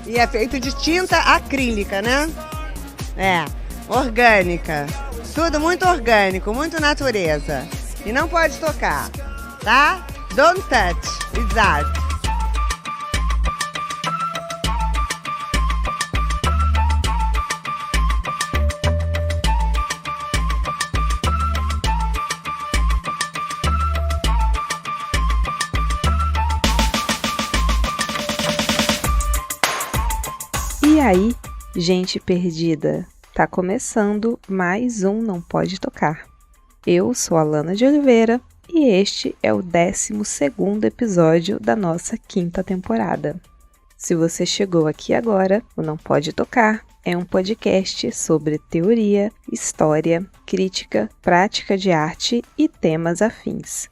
E é feito de tinta acrílica, né? É, orgânica. Tudo muito orgânico, muito natureza. E não pode tocar, tá? Don't touch, it's art. E aí, gente perdida, tá começando mais um Não Pode Tocar. Eu sou a Lana de Oliveira e este é o 12º episódio da nossa 5ª temporada. Se você chegou aqui agora, o Não Pode Tocar é um podcast sobre teoria, história, crítica, prática de arte e temas afins.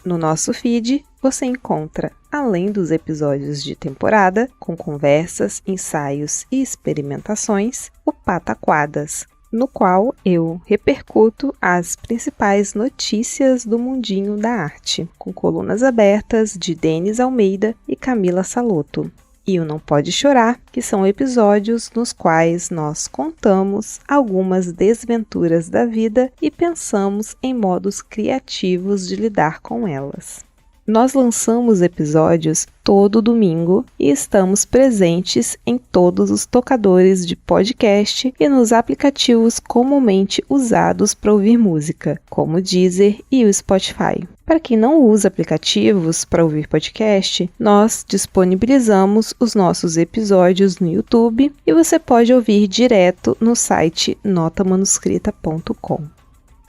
No nosso feed, você encontra, além dos episódios de temporada, com conversas, ensaios e experimentações, o Pataquadas, no qual eu repercuto as principais notícias do mundinho da arte, com colunas abertas de Denis Almeida e Camila Salotto. E o Não Pode Chorar, que são episódios nos quais nós contamos algumas desventuras da vida e pensamos em modos criativos de lidar com elas. Nós lançamos episódios todo domingo e estamos presentes em todos os tocadores de podcast e nos aplicativos comumente usados para ouvir música, como o Deezer e o Spotify. Para quem não usa aplicativos para ouvir podcast, nós disponibilizamos os nossos episódios no YouTube e você pode ouvir direto no site notamanuscrita.com.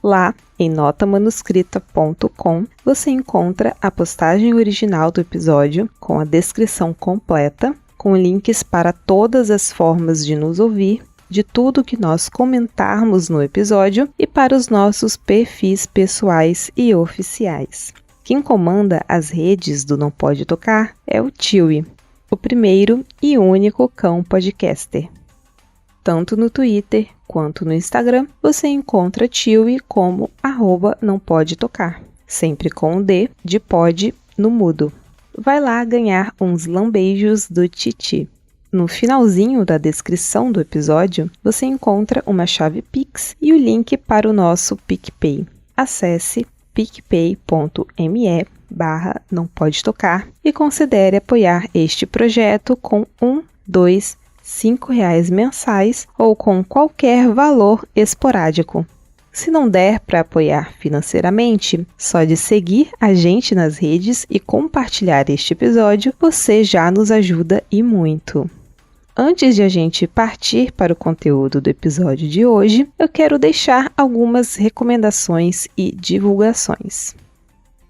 Lá, em notamanuscrita.com, você encontra a postagem original do episódio, com a descrição completa, com links para todas as formas de nos ouvir, de tudo que nós comentarmos no episódio e para os nossos perfis pessoais e oficiais. Quem comanda as redes do Não Pode Tocar é o Chewie, o primeiro e único cão podcaster. Tanto no Twitter quanto no Instagram, você encontra Chewie como @nãopodetocar, sempre com o D de pod no mudo. Vai lá ganhar uns lambeijos do Titi. No finalzinho da descrição do episódio, você encontra uma chave Pix e o link para o nosso PicPay. Acesse picpay.me/nãopodetocar e considere apoiar este projeto com R$ 5 mensais ou com qualquer valor esporádico. Se não der para apoiar financeiramente, só de seguir a gente nas redes e compartilhar este episódio, você já nos ajuda e muito. Antes de a gente partir para o conteúdo do episódio de hoje, eu quero deixar algumas recomendações e divulgações.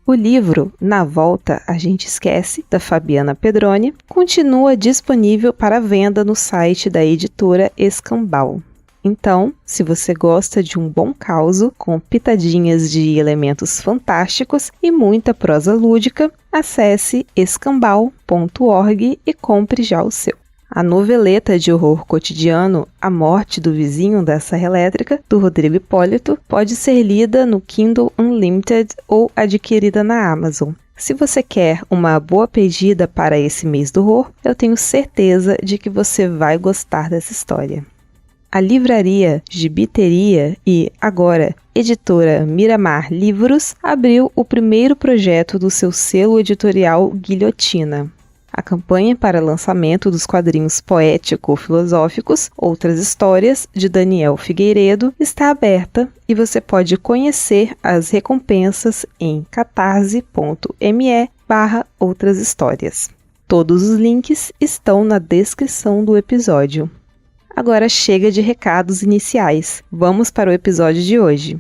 O livro Na Volta a Gente Esquece, da Fabiana Pedroni, continua disponível para venda no site da editora Escambau. Então, se você gosta de um bom causo, com pitadinhas de elementos fantásticos e muita prosa lúdica, acesse escambau.org e compre já o seu. A noveleta de horror cotidiano A Morte do Vizinho da Serra Elétrica, do Rodrigo Hipólito, pode ser lida no Kindle Unlimited ou adquirida na Amazon. Se você quer uma boa pedida para esse mês do horror, eu tenho certeza de que você vai gostar dessa história. A livraria Gibiteria e, agora, editora Miramar Livros abriu o primeiro projeto do seu selo editorial Guilhotina. A campanha para lançamento dos quadrinhos poético-filosóficos Outras Histórias, de Daniel Figueiredo, está aberta e você pode conhecer as recompensas em catarse.me/Outras Histórias. Todos os links estão na descrição do episódio. Agora chega de recados iniciais. Vamos para o episódio de hoje.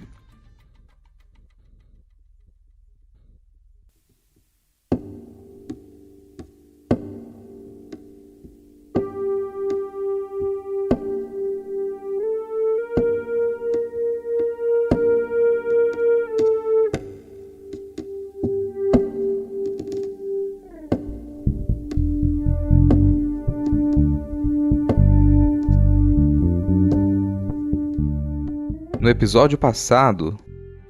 No episódio passado,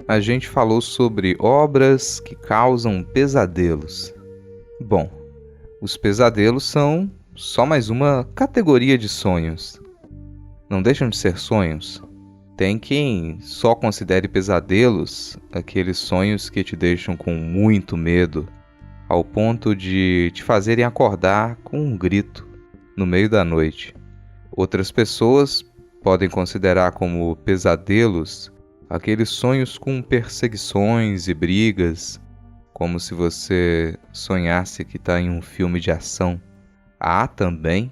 a gente falou sobre obras que causam pesadelos. Bom, os pesadelos são só mais uma categoria de sonhos. Não deixam de ser sonhos. Tem quem só considere pesadelos aqueles sonhos que te deixam com muito medo, ao ponto de te fazerem acordar com um grito no meio da noite. Outras pessoas podem considerar como pesadelos aqueles sonhos com perseguições e brigas, como se você sonhasse que está em um filme de ação. Há também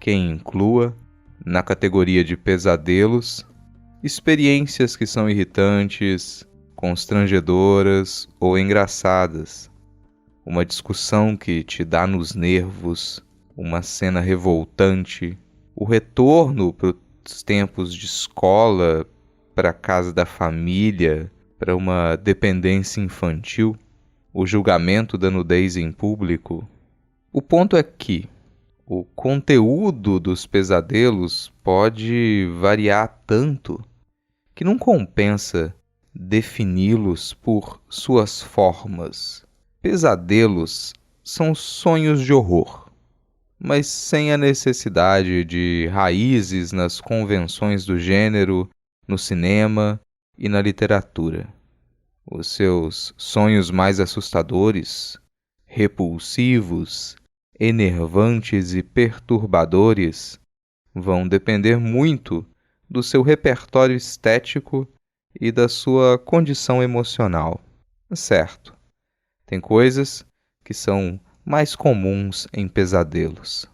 quem inclua, na categoria de pesadelos, experiências que são irritantes, constrangedoras ou engraçadas. Uma discussão que te dá nos nervos, uma cena revoltante, o retorno para os tempos de escola, para a casa da família, para uma dependência infantil, o julgamento da nudez em público. O ponto é que o conteúdo dos pesadelos pode variar tanto que não compensa defini-los por suas formas. Pesadelos são sonhos de horror, mas sem a necessidade de raízes nas convenções do gênero, no cinema e na literatura. Os seus sonhos mais assustadores, repulsivos, enervantes e perturbadores vão depender muito do seu repertório estético e da sua condição emocional. Certo, tem coisas que são mais comuns em pesadelos.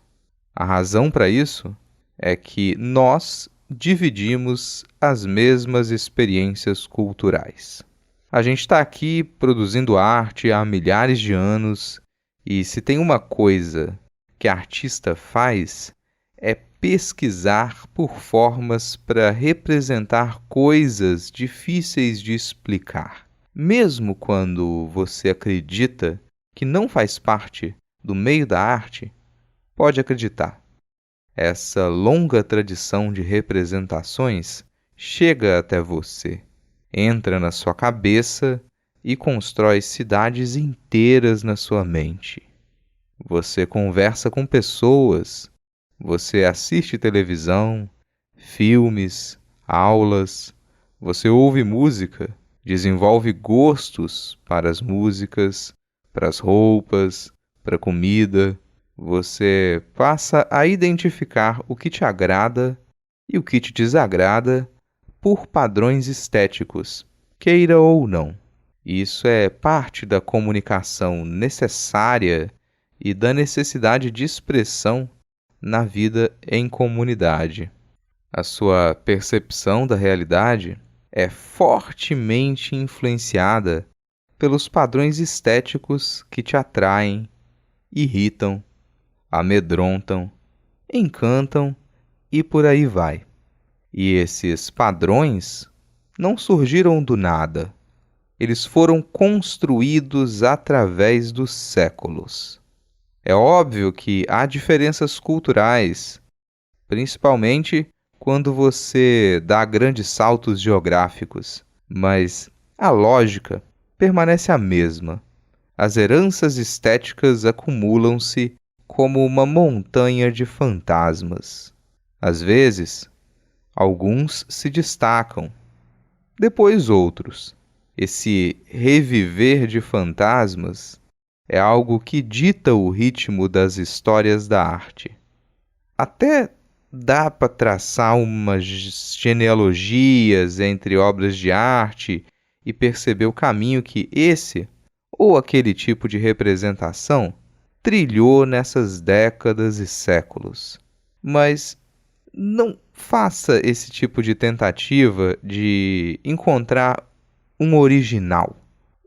A razão para isso é que nós dividimos as mesmas experiências culturais. A gente está aqui produzindo arte há milhares de anos e se tem uma coisa que artista faz é pesquisar por formas para representar coisas difíceis de explicar. Mesmo quando você acredita que não faz parte do meio da arte, pode acreditar. Essa longa tradição de representações chega até você, entra na sua cabeça e constrói cidades inteiras na sua mente. Você conversa com pessoas, você assiste televisão, filmes, aulas, você ouve música, desenvolve gostos para as músicas, para as roupas, para a comida. Você passa a identificar o que te agrada e o que te desagrada por padrões estéticos, queira ou não. Isso é parte da comunicação necessária e da necessidade de expressão na vida em comunidade. A sua percepção da realidade é fortemente influenciada pelos padrões estéticos que te atraem, irritam, amedrontam, encantam e por aí vai. E esses padrões não surgiram do nada. Eles foram construídos através dos séculos. É óbvio que há diferenças culturais, principalmente quando você dá grandes saltos geográficos, mas a lógica permanece a mesma. As heranças estéticas acumulam-se como uma montanha de fantasmas. Às vezes, alguns se destacam, depois outros. Esse reviver de fantasmas é algo que dita o ritmo das histórias da arte. Até dá para traçar umas genealogias entre obras de arte e perceber o caminho que esse ou aquele tipo de representação trilhou nessas décadas e séculos. Mas não faça esse tipo de tentativa de encontrar um original,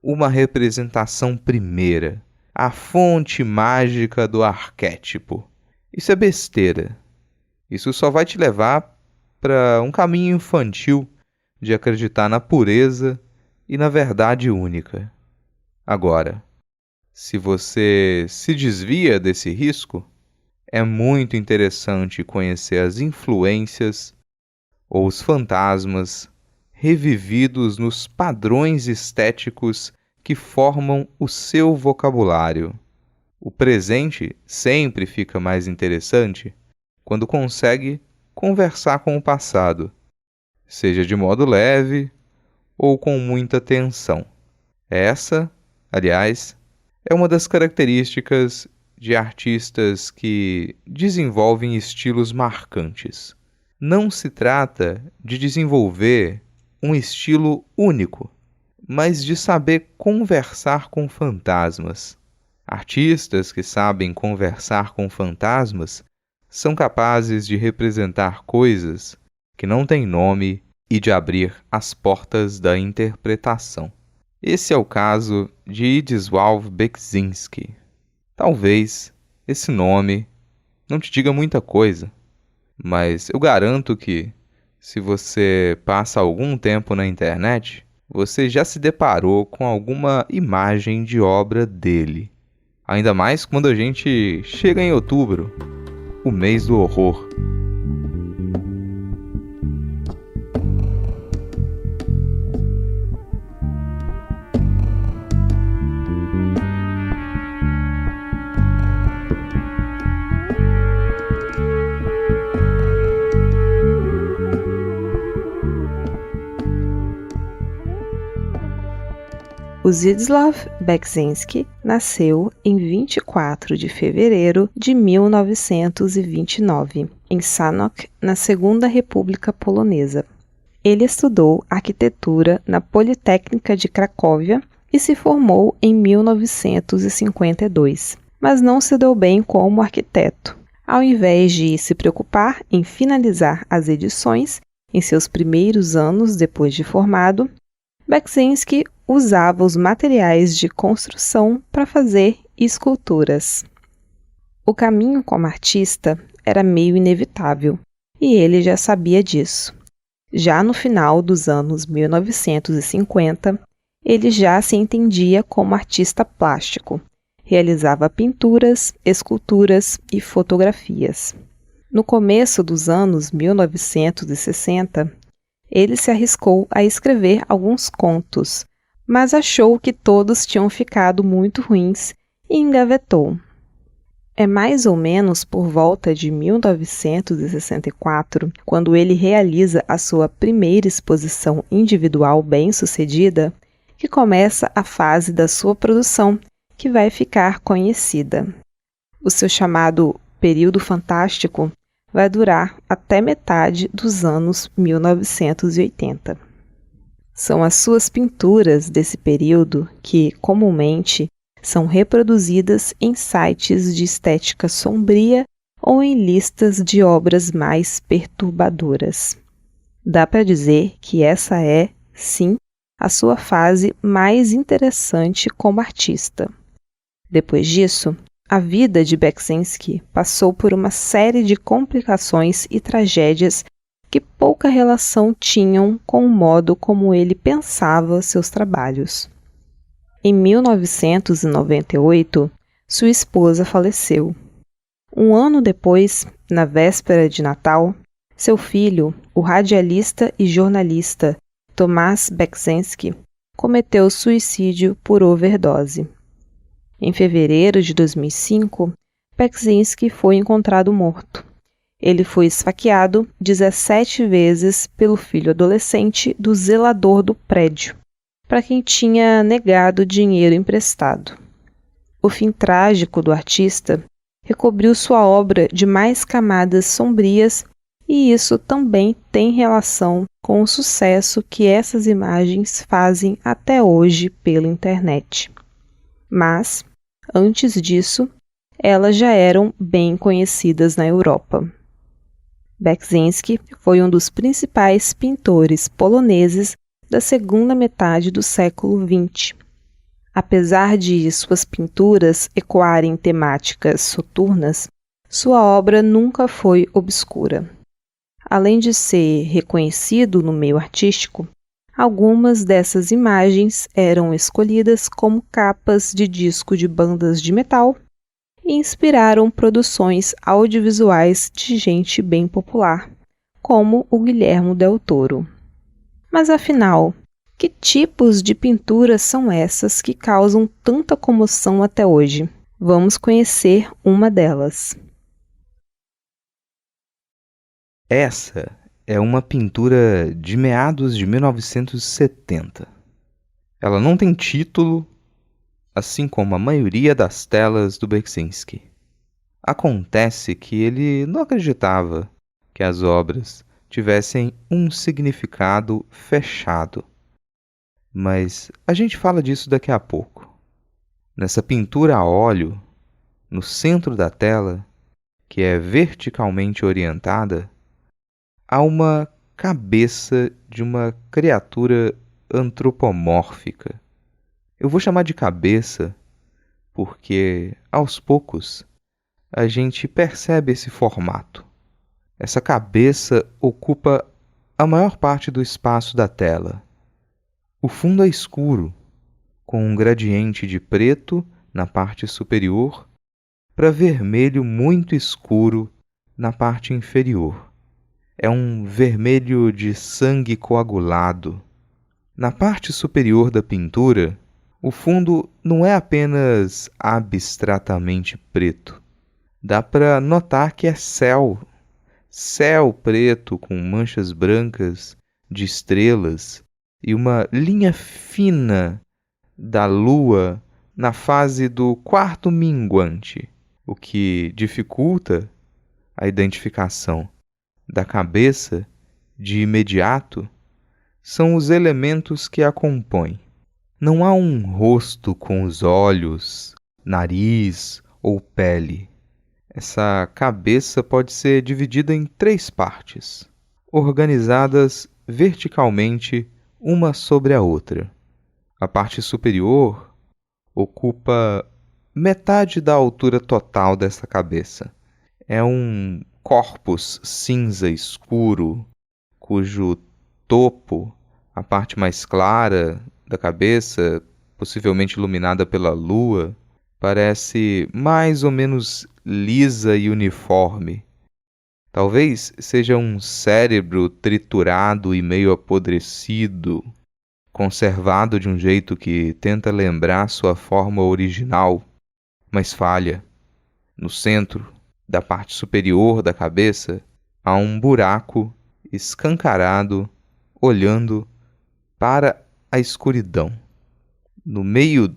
uma representação primeira, a fonte mágica do arquétipo. Isso é besteira. Isso só vai te levar para um caminho infantil de acreditar na pureza e na verdade única. Agora, se você se desvia desse risco, é muito interessante conhecer as influências ou os fantasmas revividos nos padrões estéticos que formam o seu vocabulário. O presente sempre fica mais interessante quando consegue conversar com o passado, seja de modo leve ou com muita tensão. Essa, aliás, é uma das características de artistas que desenvolvem estilos marcantes. Não se trata de desenvolver um estilo único, mas de saber conversar com fantasmas. Artistas que sabem conversar com fantasmas são capazes de representar coisas que não têm nome e de abrir as portas da interpretação. Esse é o caso de Zdzisław Beksiński. Talvez esse nome não te diga muita coisa, mas eu garanto que, se você passa algum tempo na internet, você já se deparou com alguma imagem de obra dele. Ainda mais quando a gente chega em outubro, o mês do horror. O Zdzisław Beksiński nasceu em 24 de fevereiro de 1929, em Sanok, na Segunda República Polonesa. Ele estudou arquitetura na Politécnica de Cracóvia e se formou em 1952, mas não se deu bem como arquiteto. Ao invés de se preocupar em finalizar as edições em seus primeiros anos depois de formado, Beksiński usava os materiais de construção para fazer esculturas. O caminho como artista era meio inevitável, e ele já sabia disso. Já no final dos anos 1950, ele já se entendia como artista plástico. Realizava pinturas, esculturas e fotografias. No começo dos anos 1960, ele se arriscou a escrever alguns contos, mas achou que todos tinham ficado muito ruins e engavetou. É mais ou menos por volta de 1964, quando ele realiza a sua primeira exposição individual bem-sucedida, que começa a fase da sua produção, que vai ficar conhecida. O seu chamado período fantástico vai durar até metade dos anos 1980. São as suas pinturas desse período que, comumente, são reproduzidas em sites de estética sombria ou em listas de obras mais perturbadoras. Dá para dizer que essa é, sim, a sua fase mais interessante como artista. Depois disso, a vida de Beksiński passou por uma série de complicações e tragédias que pouca relação tinham com o modo como ele pensava seus trabalhos. Em 1998, sua esposa faleceu. Um ano depois, na véspera de Natal, seu filho, o radialista e jornalista Tomasz Beksiński, cometeu suicídio por overdose. Em fevereiro de 2005, Beksiński foi encontrado morto. Ele foi esfaqueado 17 vezes pelo filho adolescente do zelador do prédio, para quem tinha negado dinheiro emprestado. O fim trágico do artista recobriu sua obra de mais camadas sombrias, e isso também tem relação com o sucesso que essas imagens fazem até hoje pela internet. Mas, antes disso, elas já eram bem conhecidas na Europa. Beksiński foi um dos principais pintores poloneses da segunda metade do século XX. Apesar de suas pinturas ecoarem temáticas soturnas, sua obra nunca foi obscura. Além de ser reconhecido no meio artístico, algumas dessas imagens eram escolhidas como capas de disco de bandas de metal e inspiraram produções audiovisuais de gente bem popular, como o Guillermo del Toro. Mas afinal, que tipos de pinturas são essas que causam tanta comoção até hoje? Vamos conhecer uma delas. Essa é uma pintura de meados de 1970. Ela não tem título, assim como a maioria das telas do Beksinski. Acontece que ele não acreditava que as obras tivessem um significado fechado. Mas a gente fala disso daqui a pouco. Nessa pintura a óleo, no centro da tela, que é verticalmente orientada, há uma cabeça de uma criatura antropomórfica. Eu vou chamar de cabeça porque, aos poucos, a gente percebe esse formato. Essa cabeça ocupa a maior parte do espaço da tela. O fundo é escuro, com um gradiente de preto na parte superior para vermelho muito escuro na parte inferior. É um vermelho de sangue coagulado. Na parte superior da pintura, o fundo não é apenas abstratamente preto. Dá para notar que é céu preto com manchas brancas de estrelas e uma linha fina da lua na fase do quarto minguante, o que dificulta a identificação da cabeça de imediato. São os elementos que a compõem. Não há um rosto com os olhos, nariz ou pele. Essa cabeça pode ser dividida em 3 partes, organizadas verticalmente uma sobre a outra. A parte superior ocupa metade da altura total dessa cabeça. É um corpus cinza escuro, cujo topo, a parte mais clara da cabeça, possivelmente iluminada pela lua, parece mais ou menos lisa e uniforme. Talvez seja um cérebro triturado e meio apodrecido, conservado de um jeito que tenta lembrar sua forma original, mas falha. No centro da parte superior da cabeça há um buraco escancarado olhando para a escuridão. No meio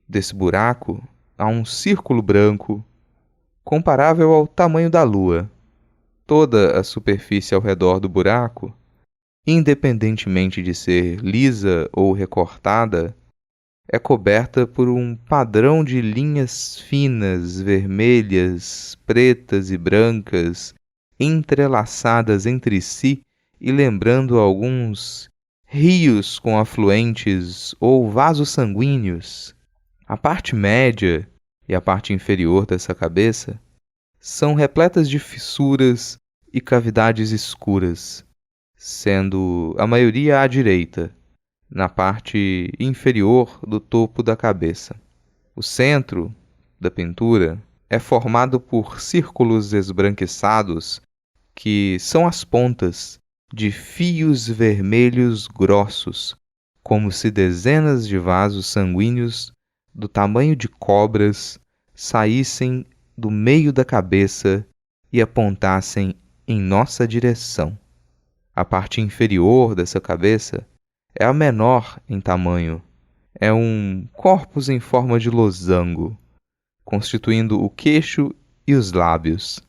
desse buraco há um círculo branco comparável ao tamanho da lua. Toda a superfície ao redor do buraco, independentemente de ser lisa ou recortada, é coberta por um padrão de linhas finas, vermelhas, pretas e brancas, entrelaçadas entre si e lembrando alguns rios com afluentes ou vasos sanguíneos. A parte média e a parte inferior dessa cabeça são repletas de fissuras e cavidades escuras, sendo a maioria à direita, na parte inferior do topo da cabeça. O centro da pintura é formado por círculos esbranquiçados que são as pontas de fios vermelhos grossos, como se dezenas de vasos sanguíneos do tamanho de cobras saíssem do meio da cabeça e apontassem em nossa direção. A parte inferior dessa cabeça é a menor em tamanho. É um corpus em forma de losango, constituindo o queixo e os lábios.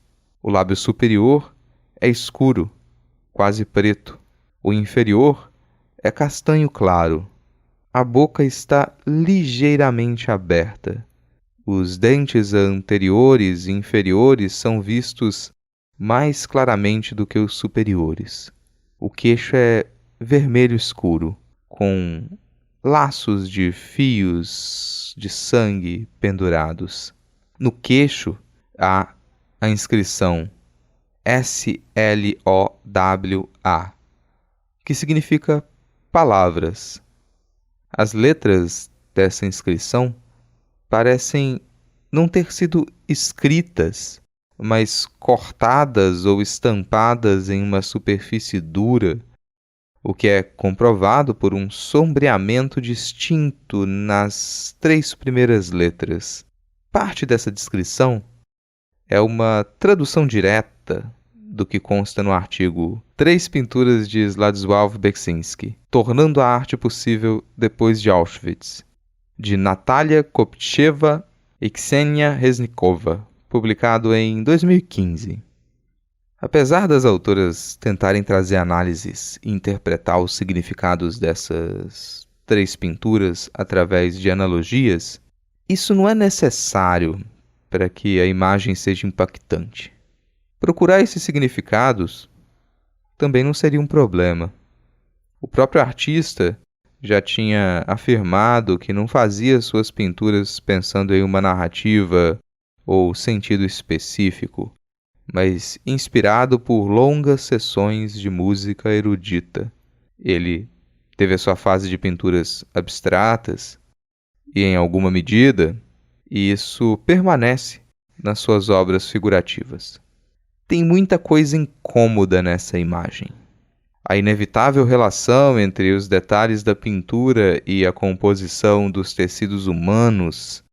O lábio superior é escuro, quase preto. O inferior é castanho claro. A boca está ligeiramente aberta. Os dentes anteriores e inferiores são vistos mais claramente do que os superiores. O queixo é vermelho escuro, com laços de fios de sangue pendurados. No queixo há a inscrição SLOWA, que significa palavras. As letras dessa inscrição parecem não ter sido escritas, mas cortadas ou estampadas em uma superfície dura, o que é comprovado por um sombreamento distinto nas 3 primeiras letras. parte dessa descrição é uma tradução direta do que consta no artigo 3 pinturas de Władysław Beksiński, tornando a arte possível depois de Auschwitz, de Natalia Kopcheva e Ksenia Reznikova, publicado em 2015. Apesar das autoras tentarem trazer análises e interpretar os significados dessas 3 pinturas através de analogias, isso não é necessário para que a imagem seja impactante. Procurar esses significados também não seria um problema. O próprio artista já tinha afirmado que não fazia suas pinturas pensando em uma narrativa ou sentido específico, mas inspirado por longas sessões de música erudita. Ele teve a sua fase de pinturas abstratas e, em alguma medida, isso permanece nas suas obras figurativas. Tem muita coisa incômoda nessa imagem. A inevitável relação entre os detalhes da pintura e a composição dos tecidos humanos,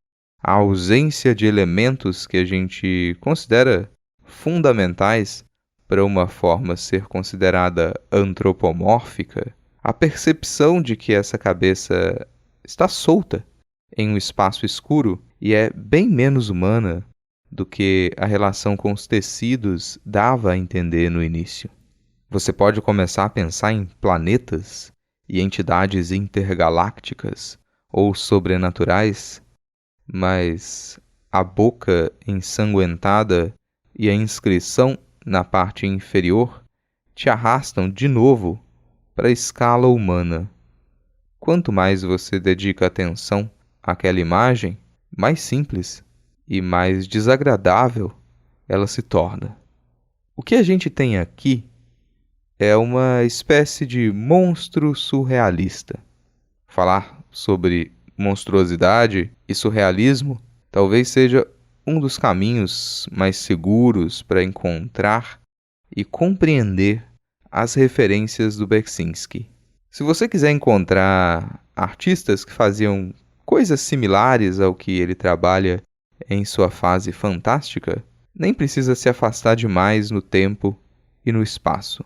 a ausência de elementos que a gente considera fundamentais para uma forma ser considerada antropomórfica, a percepção de que essa cabeça está solta em um espaço escuro e é bem menos humana do que a relação com os tecidos dava a entender no início. Você pode começar a pensar em planetas e entidades intergalácticas ou sobrenaturais, mas a boca ensanguentada e a inscrição na parte inferior te arrastam de novo para a escala humana. Quanto mais você dedica atenção àquela imagem, mais simples e mais desagradável ela se torna. O que a gente tem aqui é uma espécie de monstro surrealista. Falar sobre monstruosidade e surrealismo talvez seja um dos caminhos mais seguros para encontrar e compreender as referências do Beksiński. Se você quiser encontrar artistas que faziam coisas similares ao que ele trabalha em sua fase fantástica, nem precisa se afastar demais no tempo e no espaço.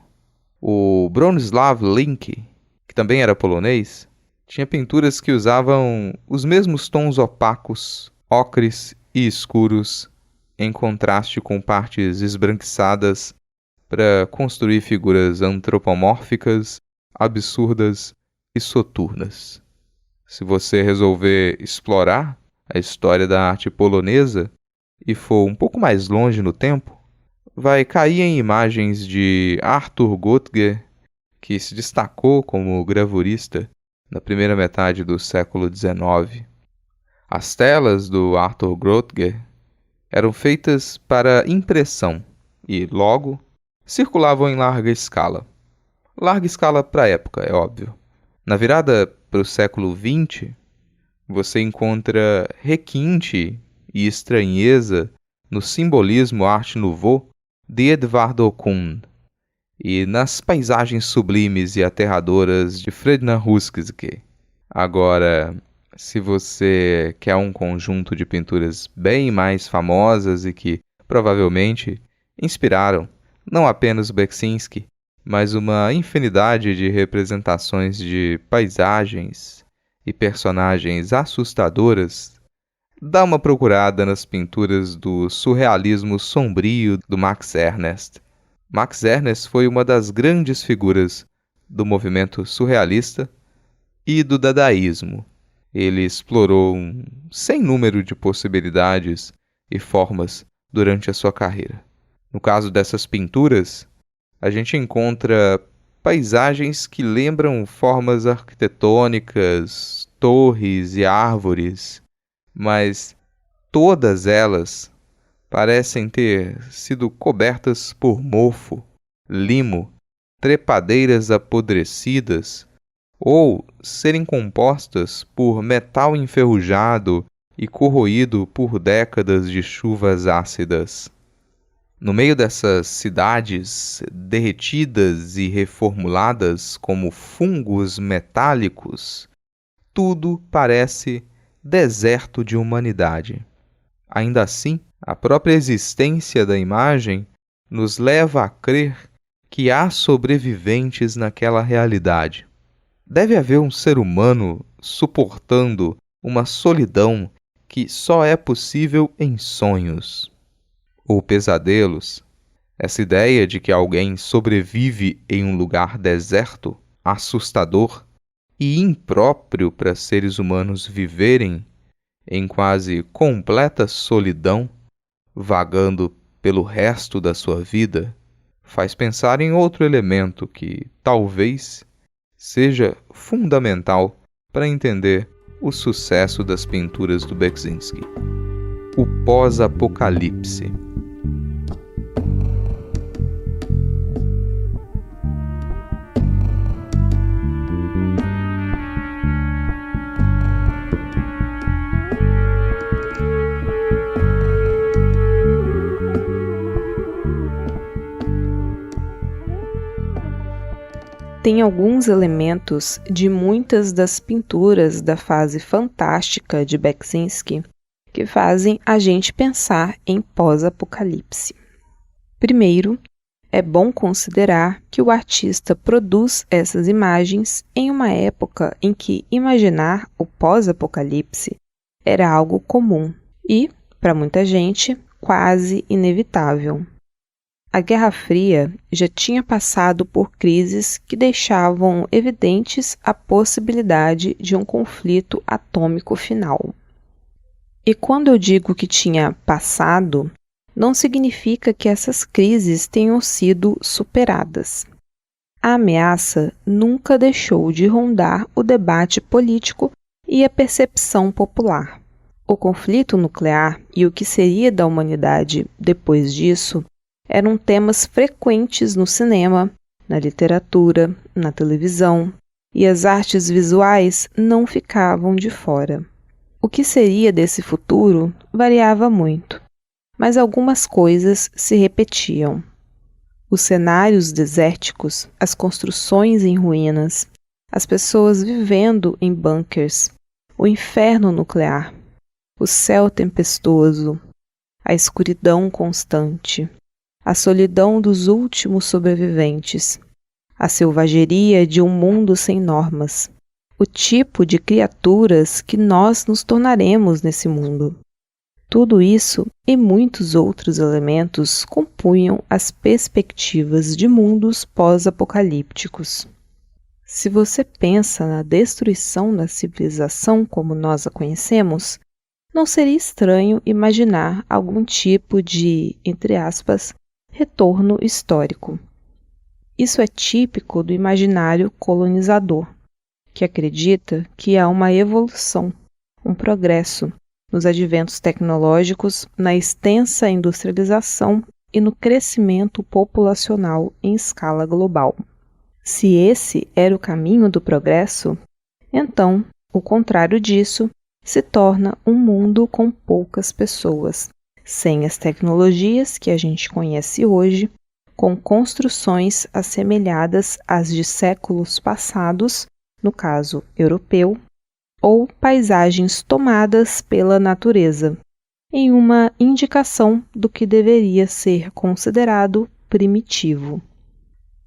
O Bronislaw Linke, que também era polonês, tinha pinturas que usavam os mesmos tons opacos, ocres e escuros, em contraste com partes esbranquiçadas para construir figuras antropomórficas, absurdas e soturnas. Se você resolver explorar a história da arte polonesa e for um pouco mais longe no tempo, vai cair em imagens de Arthur Göttger, que se destacou como gravurista na primeira metade do século XIX. As telas do Arthur Göttger eram feitas para impressão e, logo, circulavam em larga escala. Larga escala para a época, é óbvio. Na virada para o século XX, você encontra requinte e estranheza no simbolismo Art Nouveau de Eduardo Kuhn e nas paisagens sublimes e aterradoras de Friedrich Huskisky. Agora, se você quer um conjunto de pinturas bem mais famosas e que provavelmente inspiraram não apenas o Beksiński, mas uma infinidade de representações de paisagens e personagens assustadoras, dá uma procurada nas pinturas do surrealismo sombrio do Max Ernst. Max Ernst foi uma das grandes figuras do movimento surrealista e do dadaísmo. Ele explorou um sem número de possibilidades e formas durante a sua carreira. No caso dessas pinturas, a gente encontra paisagens que lembram formas arquitetônicas, torres e árvores, mas todas elas parecem ter sido cobertas por mofo, limo, trepadeiras apodrecidas ou serem compostas por metal enferrujado e corroído por décadas de chuvas ácidas. No meio dessas cidades derretidas e reformuladas como fungos metálicos, tudo parece deserto de humanidade. Ainda assim, a própria existência da imagem nos leva a crer que há sobreviventes naquela realidade. Deve haver um ser humano suportando uma solidão que só é possível em sonhos ou pesadelos. Essa ideia de que alguém sobrevive em um lugar deserto, assustador e impróprio para seres humanos viverem em quase completa solidão, vagando pelo resto da sua vida, faz pensar em outro elemento que, talvez, seja fundamental para entender o sucesso das pinturas do Beksinski: o pós-apocalipse. Tem alguns elementos de muitas das pinturas da fase fantástica de Beksinski que fazem a gente pensar em pós-apocalipse. Primeiro, é bom considerar que o artista produz essas imagens em uma época em que imaginar o pós-apocalipse era algo comum e, para muita gente, quase inevitável. A Guerra Fria já tinha passado por crises que deixavam evidentes a possibilidade de um conflito atômico final. E quando eu digo que tinha passado, não significa que essas crises tenham sido superadas. A ameaça nunca deixou de rondar o debate político e a percepção popular. O conflito nuclear e o que seria da humanidade depois disso eram temas frequentes no cinema, na literatura, na televisão, e as artes visuais não ficavam de fora. O que seria desse futuro variava muito, mas algumas coisas se repetiam. Os cenários desérticos, as construções em ruínas, as pessoas vivendo em bunkers, o inferno nuclear, o céu tempestuoso, a escuridão constante, a solidão dos últimos sobreviventes, a selvageria de um mundo sem normas, o tipo de criaturas que nós nos tornaremos nesse mundo. Tudo isso e muitos outros elementos compunham as perspectivas de mundos pós-apocalípticos. Se você pensa na destruição da civilização como nós a conhecemos, não seria estranho imaginar algum tipo de, entre aspas, retorno histórico. Isso é típico do imaginário colonizador, que acredita que há uma evolução, um progresso nos adventos tecnológicos, na extensa industrialização e no crescimento populacional em escala global. Se esse era o caminho do progresso, então, o contrário disso se torna um mundo com poucas pessoas, sem as tecnologias que a gente conhece hoje, com construções assemelhadas às de séculos passados, no caso europeu, ou paisagens tomadas pela natureza, em uma indicação do que deveria ser considerado primitivo.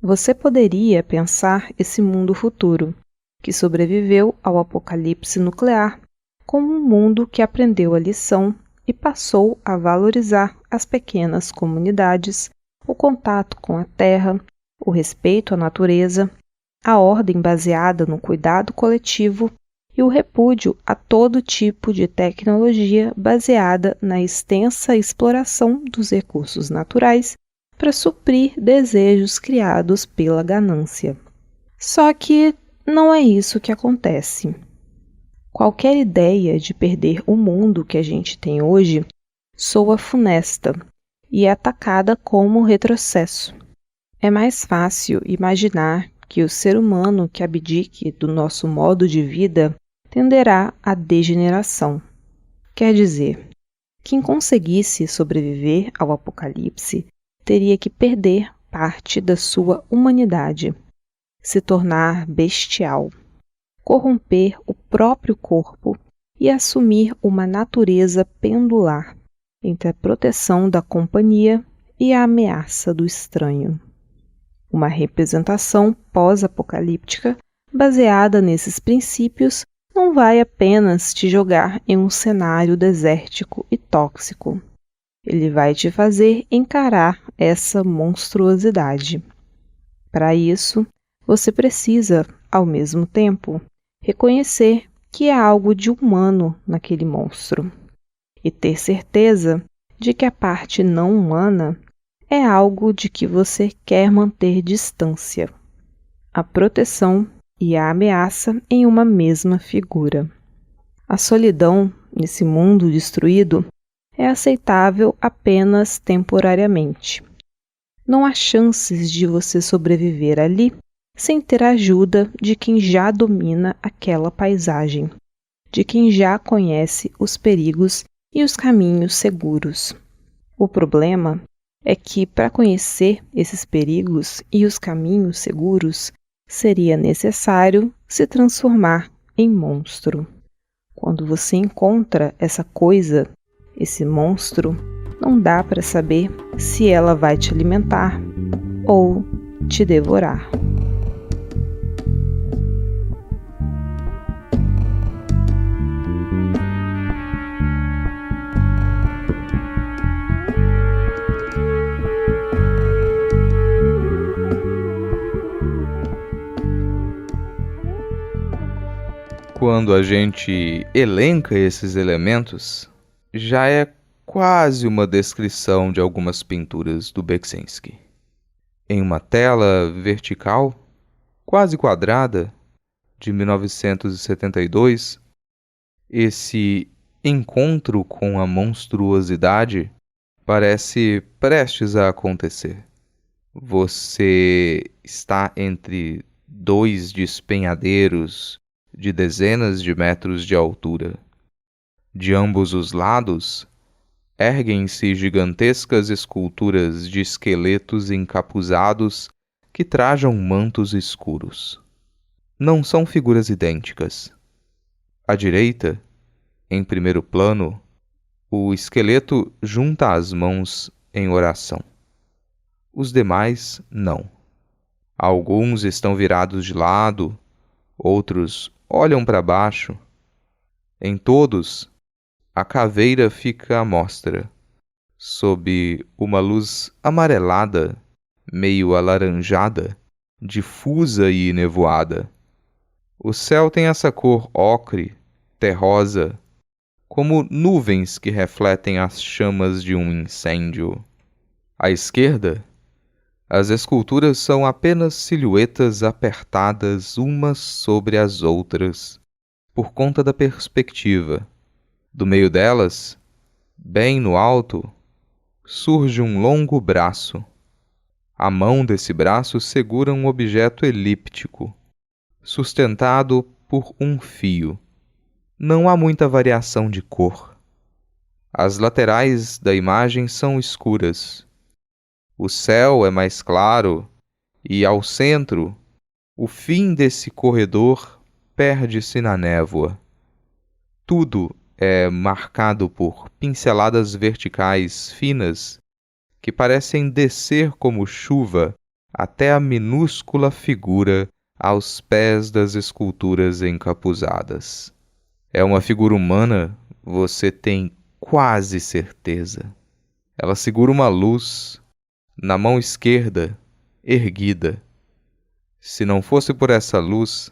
Você poderia pensar esse mundo futuro, que sobreviveu ao apocalipse nuclear, como um mundo que aprendeu a lição e passou a valorizar as pequenas comunidades, o contato com a terra, o respeito à natureza, a ordem baseada no cuidado coletivo e o repúdio a todo tipo de tecnologia baseada na extensa exploração dos recursos naturais para suprir desejos criados pela ganância. Só que não é isso que acontece. Qualquer ideia de perder o mundo que a gente tem hoje soa funesta e é atacada como retrocesso. É mais fácil imaginar que o ser humano que abdique do nosso modo de vida tenderá à degeneração. Quer dizer, quem conseguisse sobreviver ao apocalipse teria que perder parte da sua humanidade, se tornar bestial, corromper o próprio corpo e assumir uma natureza pendular, entre a proteção da companhia e a ameaça do estranho. Uma representação pós-apocalíptica baseada nesses princípios não vai apenas te jogar em um cenário desértico e tóxico. Ele vai te fazer encarar essa monstruosidade. Para isso, você precisa, ao mesmo tempo, reconhecer que há algo de humano naquele monstro e ter certeza de que a parte não humana é algo de que você quer manter distância. A proteção e a ameaça em uma mesma figura. A solidão, nesse mundo destruído, é aceitável apenas temporariamente. Não há chances de você sobreviver ali sem ter a ajuda de quem já domina aquela paisagem, de quem já conhece os perigos e os caminhos seguros. O problema é que, para conhecer esses perigos e os caminhos seguros, seria necessário se transformar em monstro. Quando você encontra essa coisa, esse monstro, não dá para saber se ela vai te alimentar ou te devorar. Quando a gente elenca esses elementos, já é quase uma descrição de algumas pinturas do Beksinski. Em uma tela vertical, quase quadrada, de 1972, esse encontro com a monstruosidade parece prestes a acontecer. Você está entre dois despenhadeiros de dezenas de metros de altura. De ambos os lados, erguem-se gigantescas esculturas de esqueletos encapuzados que trajam mantos escuros. Não são figuras idênticas. À direita, em primeiro plano, o esqueleto junta as mãos em oração. Os demais, não. Alguns estão virados de lado, outros olham para baixo. Em todos, a caveira fica à mostra, sob uma luz amarelada, meio alaranjada, difusa e nevoada. O céu tem essa cor ocre, terrosa, como nuvens que refletem as chamas de um incêndio. À esquerda, as esculturas são apenas silhuetas apertadas umas sobre as outras, por conta da perspectiva. Do meio delas, bem no alto, surge um longo braço. A mão desse braço segura um objeto elíptico, sustentado por um fio. Não há muita variação de cor. As laterais da imagem são escuras. O céu é mais claro e, ao centro, o fim desse corredor perde-se na névoa. Tudo é marcado por pinceladas verticais finas que parecem descer como chuva até a minúscula figura aos pés das esculturas encapuzadas. É uma figura humana, você tem quase certeza. Ela segura uma luz na mão esquerda, erguida. Se não fosse por essa luz,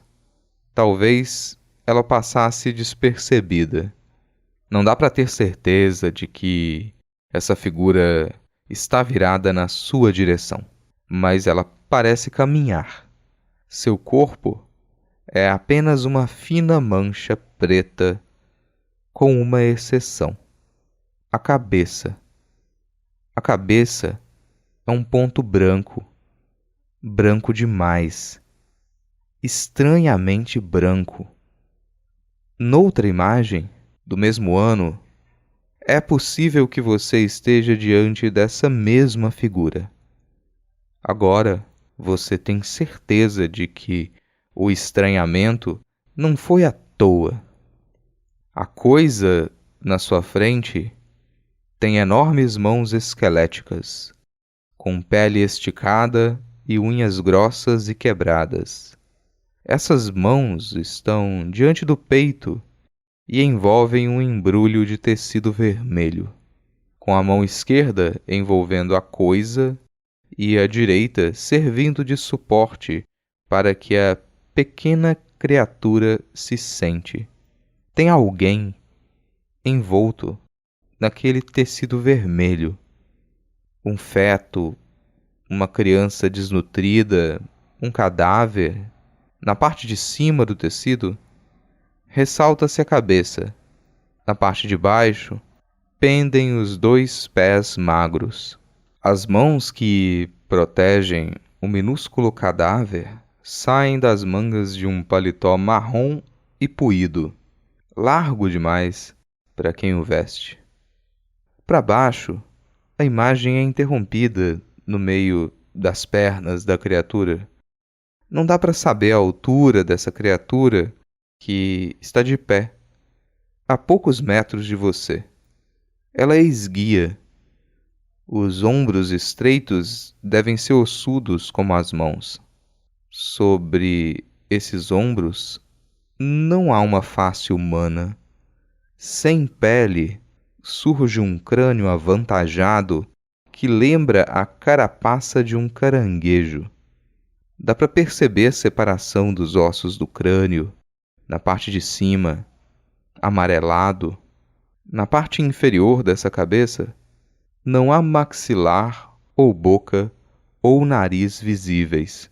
talvez ela passasse despercebida. Não dá para ter certeza de que essa figura está virada na sua direção, mas ela parece caminhar. Seu corpo é apenas uma fina mancha preta, com uma exceção: a cabeça. A cabeça é um ponto branco, branco demais, estranhamente branco. Noutra imagem, do mesmo ano, é possível que você esteja diante dessa mesma figura. Agora, você tem certeza de que o estranhamento não foi à toa. A coisa na sua frente Tem enormes mãos esqueléticas, com pele esticada e unhas grossas e quebradas. Essas mãos estão diante do peito e envolvem um embrulho de tecido vermelho, com a mão esquerda envolvendo a coisa e a direita servindo de suporte para que a pequena criatura se sente. Tem alguém envolto naquele tecido vermelho. Um feto, uma criança desnutrida, um cadáver. Na parte de cima do tecido, ressalta-se a cabeça. Na parte de baixo, pendem os 2 pés magros. As mãos que protegem o minúsculo cadáver saem das mangas de um paletó marrom e puído, largo demais para quem o veste. Para baixo, a imagem é interrompida no meio das pernas da criatura. Não dá para saber a altura dessa criatura que está de pé, a poucos metros de você. Ela é esguia. Os ombros estreitos devem ser ossudos como as mãos. Sobre esses ombros não há uma face humana. Sem pele, surge um crânio avantajado que lembra a carapaça de um caranguejo. Dá para perceber a separação dos ossos do crânio, na parte de cima, amarelado. Na parte inferior dessa cabeça, não há maxilar ou boca ou nariz visíveis.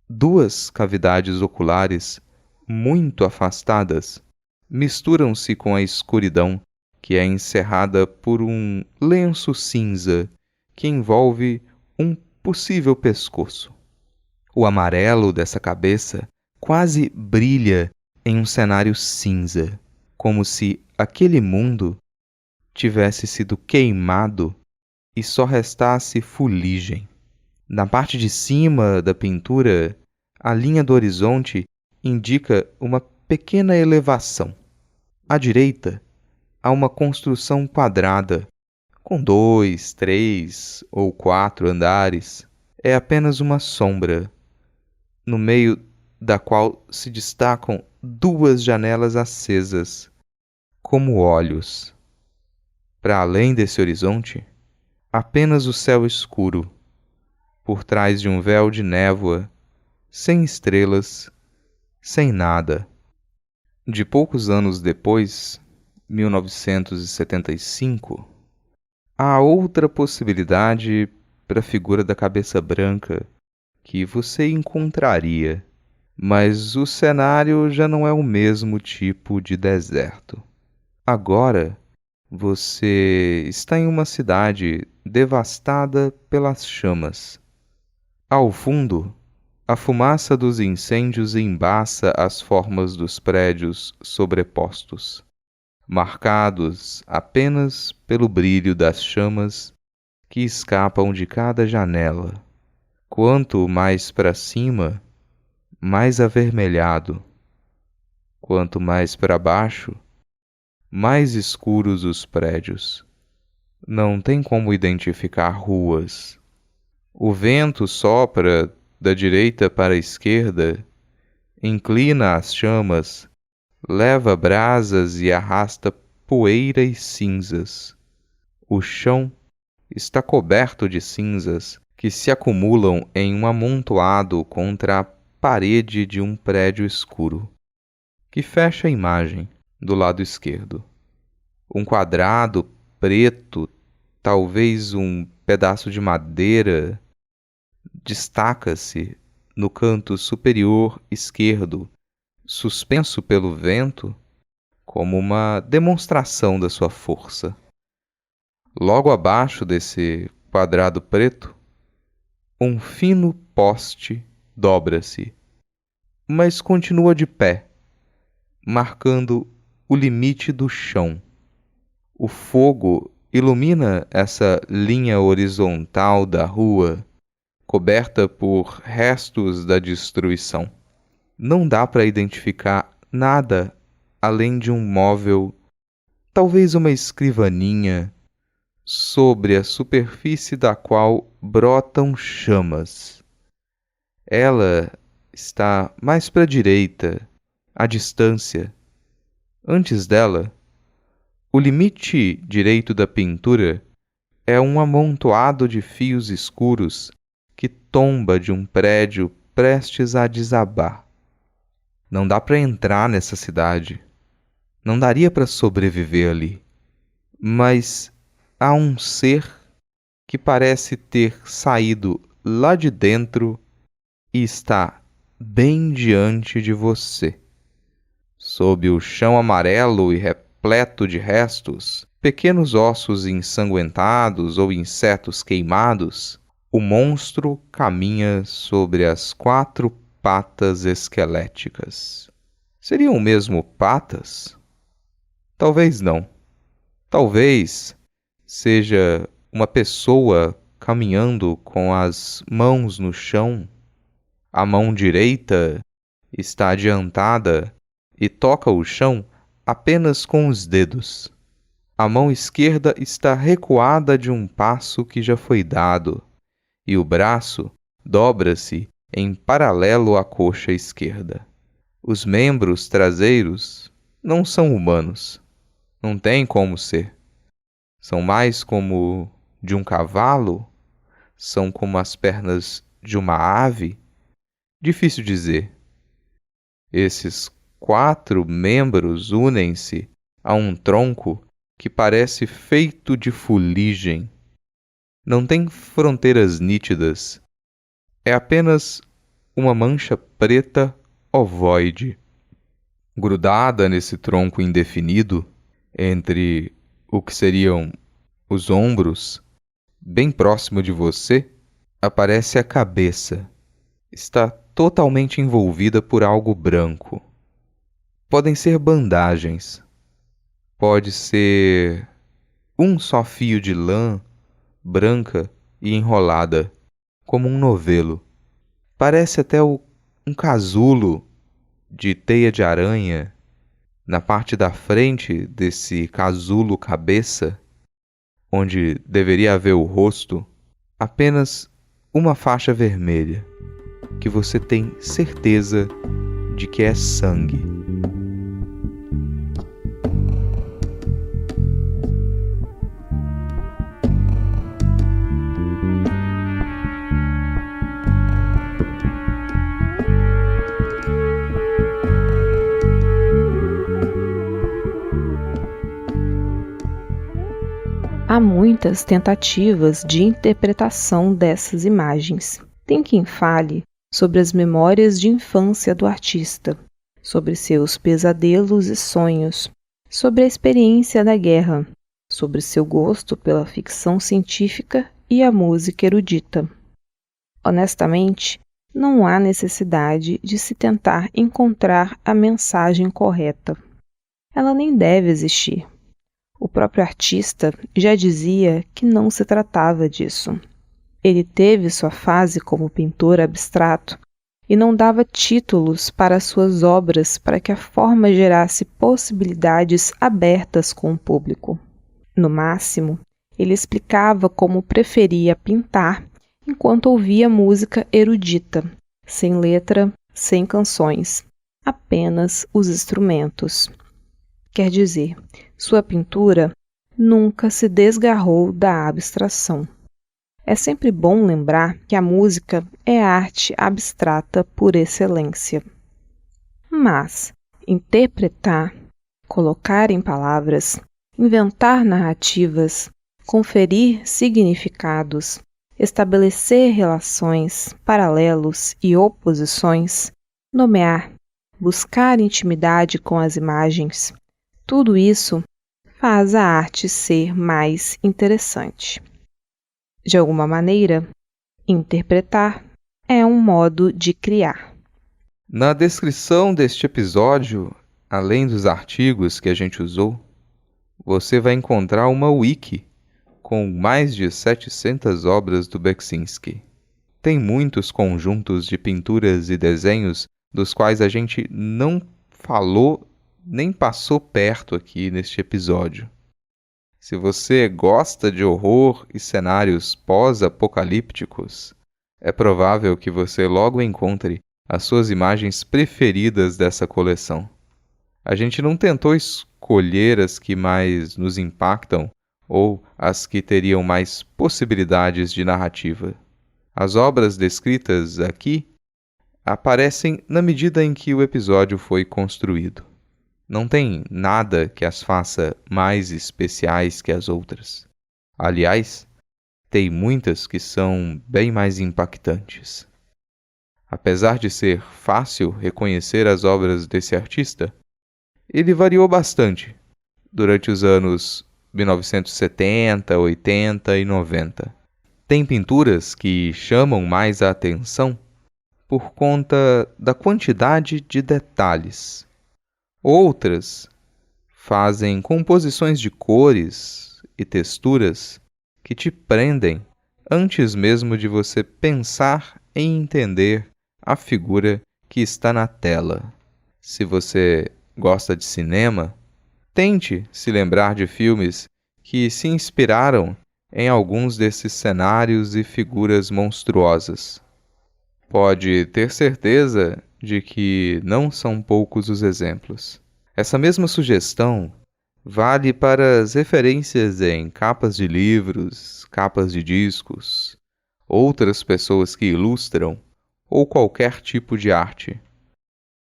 2 cavidades oculares, muito afastadas, misturam-se com a escuridão que é encerrada por um lenço cinza que envolve um possível pescoço. O amarelo dessa cabeça quase brilha em um cenário cinza, como se aquele mundo tivesse sido queimado e só restasse fuligem. Na parte de cima da pintura, a linha do horizonte indica uma pequena elevação. À direita, há uma construção quadrada, com 2, 3 ou 4 andares. É apenas uma sombra, no meio da qual se destacam 2 janelas acesas, como olhos. Para além desse horizonte, apenas o céu escuro, por trás de um véu de névoa, sem estrelas, sem nada. De poucos anos depois, 1975, há outra possibilidade para a figura da cabeça branca que você encontraria, mas o cenário já não é o mesmo tipo de deserto. Agora, você está em uma cidade devastada pelas chamas. Ao fundo, a fumaça dos incêndios embaça as formas dos prédios sobrepostos, marcados apenas pelo brilho das chamas que escapam de cada janela. Quanto mais para cima, mais avermelhado. Quanto mais para baixo, mais escuros os prédios. Não tem como identificar ruas. O vento sopra da direita para a esquerda, inclina as chamas, leva brasas e arrasta poeira e cinzas. O chão está coberto de cinzas que se acumulam em um amontoado contra a parede de um prédio escuro, que fecha a imagem do lado esquerdo. Um quadrado preto, talvez um pedaço de madeira, destaca-se no canto superior esquerdo, suspenso pelo vento, como uma demonstração da sua força. Logo abaixo desse quadrado preto, um fino poste dobra-se, mas continua de pé, marcando o limite do chão. O fogo ilumina essa linha horizontal da rua, coberta por restos da destruição. Não dá para identificar nada além de um móvel, talvez uma escrivaninha, sobre a superfície da qual brotam chamas. Ela está mais para a direita, à distância. Antes dela, o limite direito da pintura é um amontoado de fios escuros que tomba de um prédio prestes a desabar. Não dá para entrar nessa cidade. Não daria para sobreviver ali. Mas há um ser que parece ter saído lá de dentro e está bem diante de você. Sob o chão amarelo e repleto de restos, pequenos ossos ensanguentados ou insetos queimados, o monstro caminha sobre as 4 patas esqueléticas. Seriam mesmo patas? Talvez não. Talvez seja uma pessoa caminhando com as mãos no chão. A mão direita está adiantada e toca o chão apenas com os dedos. A mão esquerda está recuada de um passo que já foi dado, e o braço dobra-se em paralelo à coxa esquerda. Os membros traseiros não são humanos. Não tem como ser. São mais como de um cavalo? São como as pernas de uma ave? Difícil dizer. Esses 4 membros unem-se a um tronco que parece feito de fuligem. Não tem fronteiras nítidas. É apenas uma mancha preta ovoide. Grudada nesse tronco indefinido, entre o que seriam os ombros, bem próximo de você, aparece a cabeça. Está totalmente envolvida por algo branco. Podem ser bandagens. Pode ser um só fio de lã branca e enrolada, como um novelo. Parece até um casulo de teia de aranha. Na parte da frente desse casulo cabeça, onde deveria haver o rosto, apenas uma faixa vermelha, que você tem certeza de que é sangue. Há muitas tentativas de interpretação dessas imagens. Tem quem fale sobre as memórias de infância do artista, sobre seus pesadelos e sonhos, sobre a experiência da guerra, sobre seu gosto pela ficção científica e a música erudita. Honestamente, não há necessidade de se tentar encontrar a mensagem correta. Ela nem deve existir. O próprio artista já dizia que não se tratava disso. Ele teve sua fase como pintor abstrato e não dava títulos para suas obras para que a forma gerasse possibilidades abertas com o público. No máximo, ele explicava como preferia pintar enquanto ouvia música erudita, sem letra, sem canções, apenas os instrumentos. Quer dizer, sua pintura nunca se desgarrou da abstração. É sempre bom lembrar que a música é arte abstrata por excelência. Mas interpretar, colocar em palavras, inventar narrativas, conferir significados, estabelecer relações, paralelos e oposições, nomear, buscar intimidade com as imagens, tudo isso faz a arte ser mais interessante. De alguma maneira, interpretar é um modo de criar. Na descrição deste episódio, além dos artigos que a gente usou, você vai encontrar uma wiki com mais de 700 obras do Beksinski. Tem muitos conjuntos de pinturas e desenhos dos quais a gente não falou nem passou perto aqui neste episódio. Se você gosta de horror e cenários pós-apocalípticos, é provável que você logo encontre as suas imagens preferidas dessa coleção. A gente não tentou escolher as que mais nos impactam ou as que teriam mais possibilidades de narrativa. As obras descritas aqui aparecem na medida em que o episódio foi construído. Não tem nada que as faça mais especiais que as outras. Aliás, tem muitas que são bem mais impactantes. Apesar de ser fácil reconhecer as obras desse artista, ele variou bastante durante os anos 1970, 80 e 90. Tem pinturas que chamam mais a atenção por conta da quantidade de detalhes. Outras fazem composições de cores e texturas que te prendem antes mesmo de você pensar em entender a figura que está na tela. Se você gosta de cinema, tente se lembrar de filmes que se inspiraram em alguns desses cenários e figuras monstruosas. Pode ter certeza de que não são poucos os exemplos. Essa mesma sugestão vale para as referências em capas de livros, capas de discos, outras pessoas que ilustram ou qualquer tipo de arte.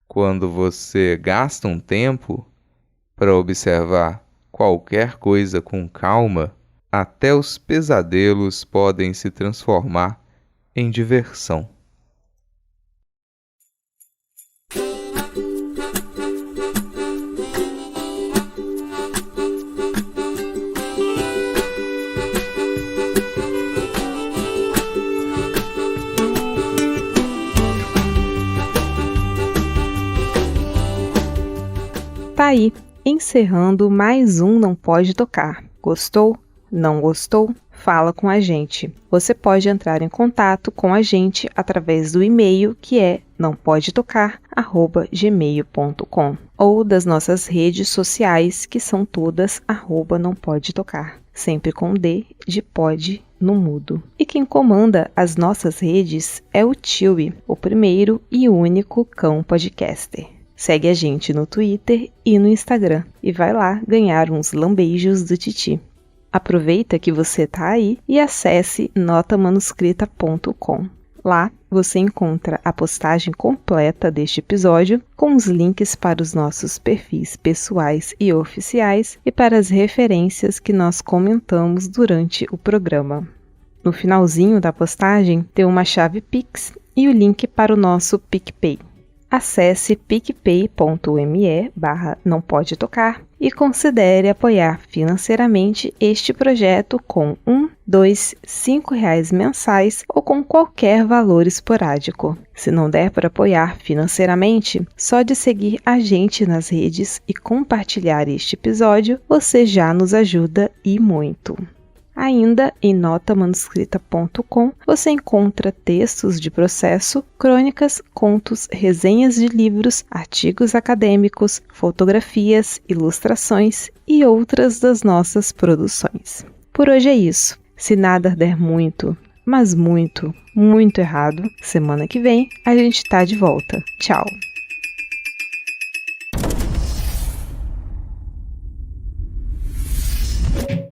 Quando você gasta um tempo para observar qualquer coisa com calma, até os pesadelos podem se transformar em diversão. Tá aí, encerrando mais um Não Pode Tocar. Gostou? Não gostou? Fala com a gente. Você pode entrar em contato com a gente através do e-mail que é nampodetocar@gmail.com ou das nossas redes sociais que são todas @nampodetocar, sempre com D de pod no mudo. E quem comanda as nossas redes é o Chewie, o primeiro e único cão podcaster. Segue a gente no Twitter e no Instagram e vai lá ganhar uns lambeijos do Titi. Aproveita que você tá aí e acesse notamanuscrita.com. Lá você encontra a postagem completa deste episódio com os links para os nossos perfis pessoais e oficiais e para as referências que nós comentamos durante o programa. No finalzinho da postagem tem uma chave Pix e o link para o nosso PicPay. Acesse picpay.me/nampodetocar e considere apoiar financeiramente este projeto com R$1, R$2, R$5 mensais ou com qualquer valor esporádico. Se não der para apoiar financeiramente, só de seguir a gente nas redes e compartilhar este episódio, você já nos ajuda e muito. Ainda em notamanuscrita.com você encontra textos de processo, crônicas, contos, resenhas de livros, artigos acadêmicos, fotografias, ilustrações e outras das nossas produções. Por hoje é isso. Se nada der muito, mas muito, muito errado, semana que vem a gente tá de volta. Tchau!